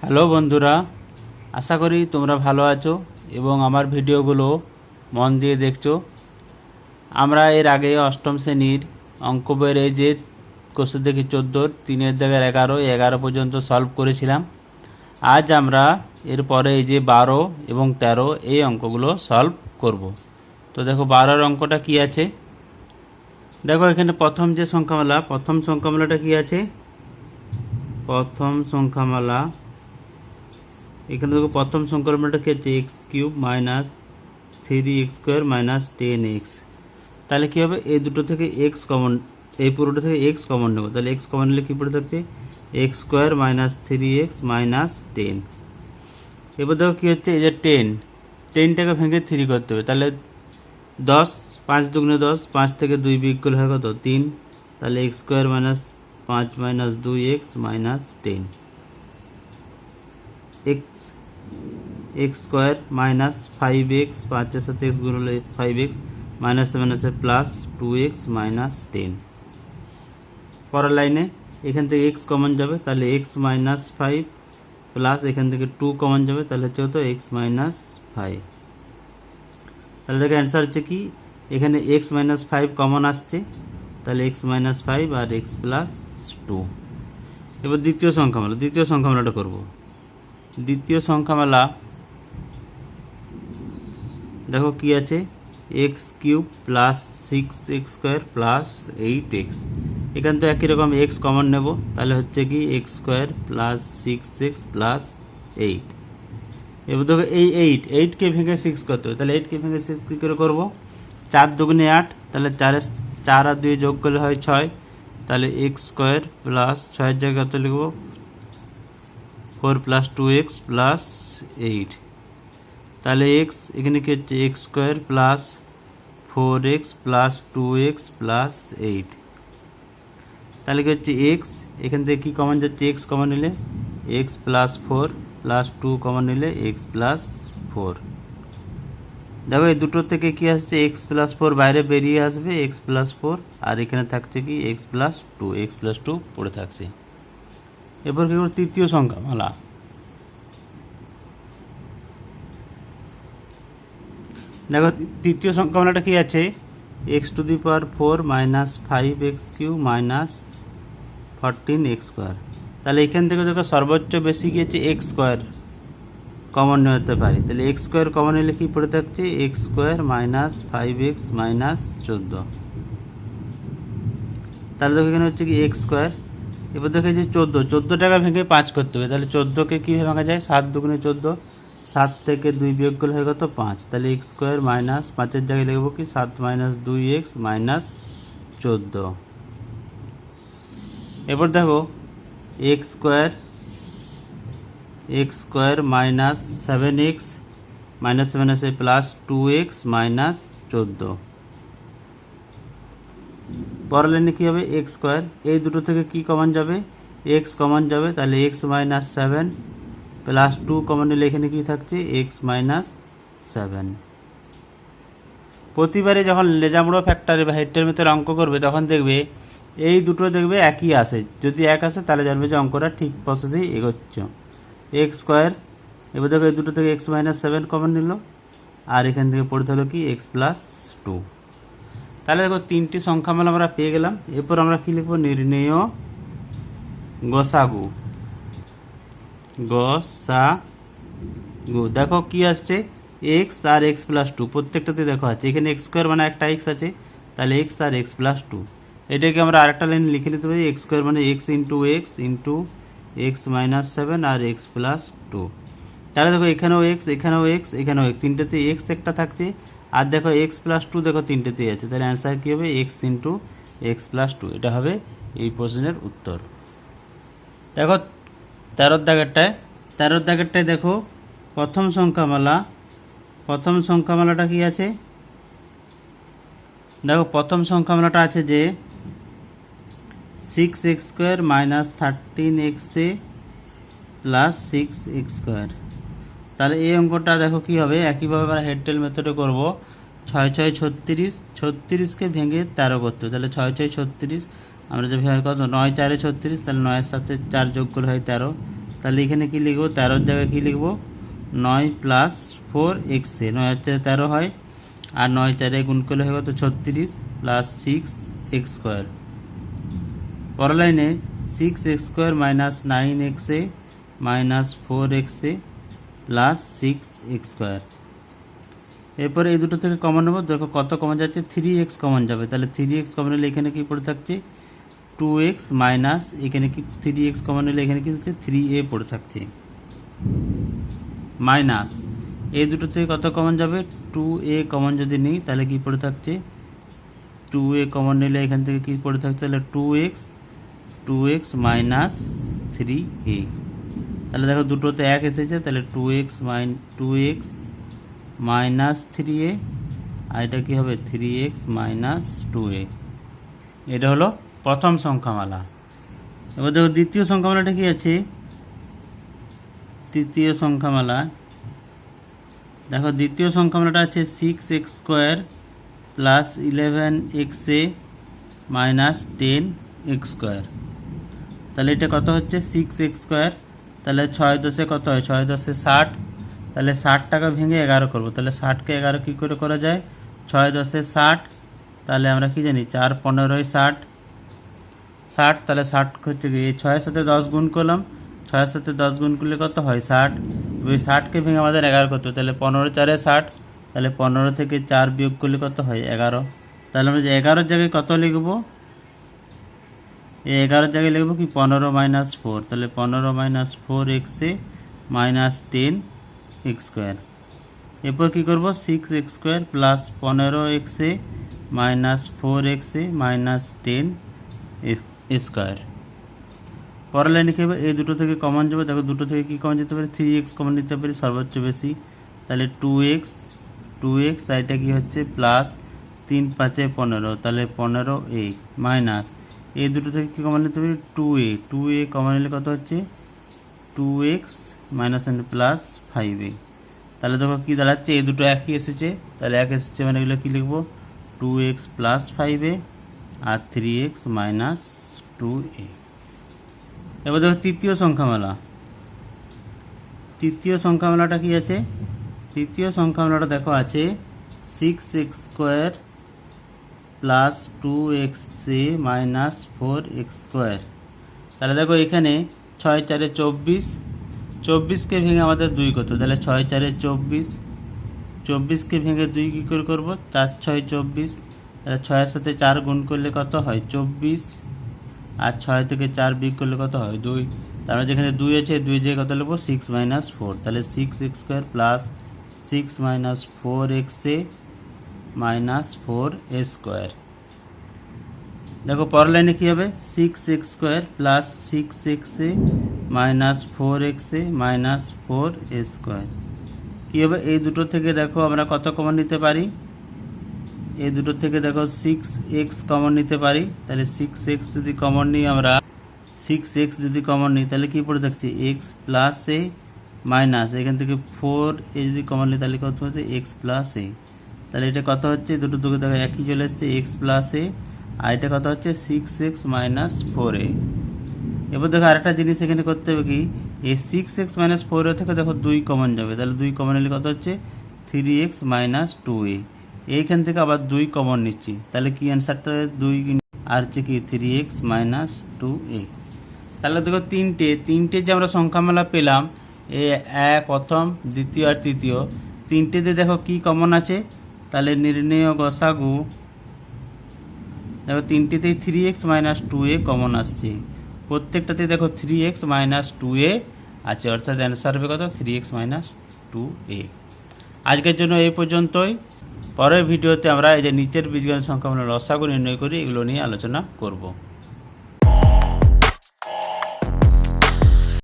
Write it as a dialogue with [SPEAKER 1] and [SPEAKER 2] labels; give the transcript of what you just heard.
[SPEAKER 1] Hello বন্ধুরা, আশা করি তোমরা ভালো আছো এবং আমার ভিডিওগুলো মন দিয়ে দেখছো। আমরা এর আগে অষ্টম শ্রেণীর অঙ্ক বইয়ের এই যে কোশ্চেন দেখি 14 3 জায়গায় 11 পর্যন্ত সলভ করেছিলাম। আজ আমরা এরপরে এই যে 12 এবং 13 এই অঙ্কগুলো সলভ করব। তো দেখো 12 অঙ্কটা কি আছে। দেখো এখানে প্রথম সংখ্যামালাটা কি আছে। প্রথম সংখ্যামালা এখানে দেখো প্রথম সংখ্যামালাটা কি আছে, x cube minus 3x square minus 10x। তাহলে কী হবে, এই দুটো থেকে এক্স কমন, এই পুরোটা থেকে এক্স কমন নেব। তাহলে এক্স কমন নিলে কী পড়ে থাকছে, x square minus 3x minus 10। এবার দেখো কী হচ্ছে, এই যে 10টাকে ভেঙে 3 করতে হবে। তাহলে 10, 5 দুগুণে 10, 5 থেকে 2 বিয়োগ করলে হয় কত, 3। তাহলে x square minus 5 minus 2x minus 10। X square minus 5x, 5-এর সাথে এক্স গুণ হলে 5x মাইনাস 7 আছে প্লাস 2x মাইনাস 10। পরের লাইনে এখান থেকে এক্স কমন যাবে, তাহলে এক্স মাইনাস 5 প্লাস এখান থেকে 2 কমন যাবে, তাহলে হচ্ছে কত, এক্স মাইনাস 5। তাহলে দেখো অ্যান্সার হচ্ছে কি, এখানে এক্স মাইনাস 5 কমন আসছে, তাহলে এক্স মাইনাস 5 আর এক্স প্লাস 2। এবার দ্বিতীয় সংখ্যামালাটা করব। দ্বিতীয় সংখ্যামালা দেখো কি আছে, x cube plus 6x square plus 8x। এখান থেকে একই রকম এক্স কমন নেব, তাহলে হচ্ছে কি x square plus 6x plus 8। এবার দেখো এই 8কে ভেঙে 6 করতে হবে। তাহলে 8কে ভেঙে 6 কী করে করবো, 4 দুগুণে 8, তাহলে 4 আর 2 যোগ করলে হয় 6। তাহলে এক্স স্কোয়ার প্লাস 6-এর জায়গায় কত লিখব, 4 প্লাস 2x প্লাস 8। তাহলে এক্স এখানে কি হচ্ছে, x square plus 4x plus 2x plus 8। তাহলে কি হচ্ছে এক্স, এখান থেকে কি কমন যাচ্ছে, এক্স কমন নিলে এক্স প্লাস 4 প্লাস 2 কমন নিলে এক্স প্লাস 4। দেখো এই দুটোর থেকে কি আসছে, এক্স প্লাস 4 বাইরে বেরিয়ে আসবে, এক্স প্লাস 4, আর এখানে থাকছে কি এক্স প্লাস 2 পড়ে থাকছে। এরপর কি করবো, তৃতীয় সংখ্যামালা। দেখো তৃতীয় সংখ্যামালাটা কি আছে, x to the power 4 minus 5x cube minus 14x square. তাহলে এখান থেকে দেখো সর্বোচ্চ বেশি কি হচ্ছে, এক্স স্কোয়ার কমন নিতে পারি। তাহলে এক্স স্কোয়ার কমন নিলে কি পড়ে থাকছে, x square minus 5x minus 14। তাহলে দেখো এখানে হচ্ছে কি এক্স স্কোয়ার। এবার দেখো যে 14টাকে ভেঙে 5 করতে হবে। তাহলে 14কে কীভাবে ভাঙা যায়, 7 দুগুণে 14, 7 থেকে 2 বিয়োগ করলে হয়ে কত, 5। তাহলে এক্স স্কোয়ার মাইনাস 5-এর জায়গায় লিখবো কি 7 মাইনাস 2x মাইনাস 14। এরপর দেখো x square minus 7x minus 7 আছে প্লাস 2x মাইনাস 14। পরের লাইনে কী হবে, এক্স স্কোয়ার, এই দুটো থেকে কি কমন যাবে, এক্স কমন যাবে। তাহলে এক্স মাইনাস 7 প্লাস 2 কমন নিলে এখানে কি থাকছে, এক্স মাইনাস 7। প্রতিবারে যখন লেজামড়ো ফ্যাক্টরে বা হেডের ভিতরে অঙ্ক করবে তখন দেখবে এই দুটো দেখবে একই আসে। যদি এক আসে তাহলে জানবে যে অঙ্কটা ঠিক প্রসেসেই এগোচ্ছে। এক্স স্কোয়ার, এবার দেখো এই দুটো থেকে এক্স মাইনাস 7 কমন নিল, আর এখান থেকে পড়তে হলো কি এক্স প্লাস 2। তাহলে দেখো 3টি সংখ্যামালা আমরা পেয়ে গেলাম। এরপর আমরা কি লিখবো, নির্ণেয় গসাগু। দেখো কি আসছে, এক্স আর এক্স প্লাস 2 প্রত্যেকটাতে দেখো আছে। এখানে এক্স স্কোয়ার মানে একটা এক্স আছে, তাহলে এক্স আর এক্স প্লাস 2। এটাকে আমরা আরেকটা লাইন লিখে নিতে পারি, এক্স স্কোয়ার মানে এক্স ইন্টু এক্স মাইনাস 7 আর এক্স প্লাস 2। তাহলে দেখো এখানেও এক্স, এখানেও এক্স, এখানেও এক্স, তিনটেতে এক্স একটা থাকছে। আর দেখো এক্স প্লাস 2 দেখো তিনটেতেই আছে। তাহলে অ্যান্সার কী হবে, এক্স ইন্টু এক্স প্লাস 2। এটা হবে এই প্রশ্নের উত্তর। দেখো 13 দাগেরটায় দেখো প্রথম সংখ্যামালাটা কি আছে। দেখো প্রথম সংখ্যামালাটা আছে যে 6x square minus 13x plus 6x square. তাহলে এই অঙ্কটা দেখো কি হবে, একইভাবে আমরা হেড টেল মেথডে করবো। 6 6 36, 36কে ভেঙে 13 করতে হবে। তাহলে 6 6 36, আমরা যে ভেঙে কত, 9 4 36, তাহলে 9-এর সাথে 4 যোগ করলে হয় 13। তাহলে এখানে কি লিখব, 13 জায়গায় কি লিখব, 9 প্লাস 4 এক্স এ, 9 আর 4 13 হয়, আর 9 4 গুণ করলে হয়ে গেল 36 প্লাস 6 এক্স স্কোয়ার। পরের লাইনে 6 এক্স স্কোয়ার মাইনাস 9 এক্স এ মাইনাস 4 এক্স এ প্লাস 6 এক্স স্কোয়ার। এরপরে এই দুটো থেকে কমন নেব, দেখো কত কমন যাচ্ছে, 3x কমন যাবে, তাহলে 3x কমন নিলে এখানে কি পড়ে থাকছে 2x মাইনাস এখানে কি 3x কমন নিলে এখানে কি হচ্ছে 3a পড়ে থাকছে, মাইনাস এই দুটো থেকে কত কমন যাবে 2a কমন যদি নিই তাহলে কি পড়ে থাকছে 2a কমন নিলে এখান থেকে কি পড়ে থাকছে, তাহলে 2x মাইনাস 3a। তাহলে দেখো দুটোতে 1 এসেছে, তাহলে 2x মাইনাস 3a, আর এটা কি হবে 3x মাইনাস 2a। এটা হলো প্রথম সংখ্যামালা। এবার দেখো দ্বিতীয় সংখ্যামালাটা কি আছে, তৃতীয় সংখ্যামালা দেখো, দ্বিতীয় সংখ্যামালাটা আছে 6x square plus 11xa minus 10x square. তাহলে এটা কত হচ্ছে 6x স্কোয়ার, তাহলে 6 10 কত হয়, 6 10 60, তাহলে 60 টাকা ভেঙে 11 করবো, তাহলে 60কে 11 কী করে করা যায়, 6 10 60, তাহলে আমরা কি জানি 4 15 60, তাহলে 60 হচ্ছে কি 6-এর সাথে 10 গুণ করলাম, 6-এর সাথে 10 গুণ করলে কত হয় 60, ওই 60কে ভেঙে আমাদের 11 করতে, তাহলে 15 4 60, তাহলে 15 থেকে 4 বিয়োগ করলে কত হয় 11। তাহলে আমরা যে 11 জায়গায় কত লিখবো, এই 11 জায়গায় লিখবো কি 15 মাইনাস 4, তাহলে 15 মাইনাস 4x এ মাইনাস 10x স্কোয়ার। এরপর কী করবো 6x স্কোয়ার প্লাস 15x এ মাইনাস 4x এ মাইনাস 10 স্কোয়ার। পরের লাইনে কী হবে, এই দুটো থেকে কমন যাবে, দেখো দুটো থেকে কী কমন যেতে পারে 3x কমন নিতে পারি সর্বোচ্চ বেশি, তাহলে 2x আর এটা কী হচ্ছে প্লাস 3 5 15, তাহলে 15a মাইনাস এই দুটো থেকে কী কমন নিতে পারি 2a কমন নিলে কত হচ্ছে 2x মাইনাস প্লাস 5a। তাহলে দেখো কী দাঁড়াচ্ছে, এই দুটো একই এসেছে, তাহলে এক এসেছে মানে এগুলো কী লিখবো 2x প্লাস 5a আর 3x মাইনাস 2a। এবার দেখো তৃতীয় সংখ্যামালাটা কি আছে, তৃতীয় সংখ্যামালাটা দেখো আছে 6x square plus 2xa minus 4x square. তাহলে দেখো এখানে 6 4 24, 24কে ভেঙে আমাদের 2 করতে, তাহলে 6 4 24, 24কে ভেঙে 2 কী করে করবো 4 6 24, তাহলে 6-এর সাথে 4 গুণ করলে কত হয় 24, আর 6 থেকে 4 বিয়োগ করলে কত হয় 2, তারপরে যেখানে 2 আছে 2 জায়গায় কত লিখবো 6 মাইনাস 4, তাহলে 6x square plus 6 minus 4xa minus 4a square. দেখো পরের লাইনে কী হবে 6x square plus 6xa minus 4xa minus 4a square. কী হবে, এই দুটো থেকে দেখো আমরা কত কমন নিতে পারি, এই দুটো থেকে দেখো 6x কমন নিতে পারি, তাহলে 6x যদি কমন নিই আমরা 6x যদি কমন নিই তাহলে কী পড়ে থাকছে x প্লাস a মাইনাস এখান থেকে 4a যদি কমন নিই তাহলে কত হচ্ছে x প্লাস a। তাহলে এটা কত হচ্ছে দুটো দুটো দেখো একই চলে এসছে x প্লাস a, আর এটা কত হচ্ছে 6x মাইনাস 4a। এবার দেখো আরেকটা জিনিস এখানে করতে হবে কি, এই 6x মাইনাস 4a থেকে দেখো 2 কমন যাবে, তাহলে 2 কমন নিলে কত হচ্ছে 3x মাইনাস 2a। এইখান থেকে আবার 2 কমন নিচ্ছি, তাহলে কি অ্যান্সারটা 2 আর হচ্ছে কি 3x মাইনাস 2a। তাহলে দেখো তিনটে যে আমরা সংখ্যামালা পেলাম, এ প্রথম দ্বিতীয় আর তৃতীয়, তিনটেতে দেখো কি কমন আছে, তাহলে নির্ণেয় গসাগু দেখো তিনটেতেই 3x মাইনাস 2a কমন আসছে, প্রত্যেকটাতে দেখো 3x মাইনাস 2a আছে, অর্থাৎ অ্যান্সার হবে কত 3x মাইনাস 2a। আজকের জন্য এই পর্যন্তই। পরের ভিডিওতে আমরা এই যে নিচের বীজগণিত সংখ্যামালার লসাগু নির্ণয় করি এগুলো নিয়ে আলোচনা করব।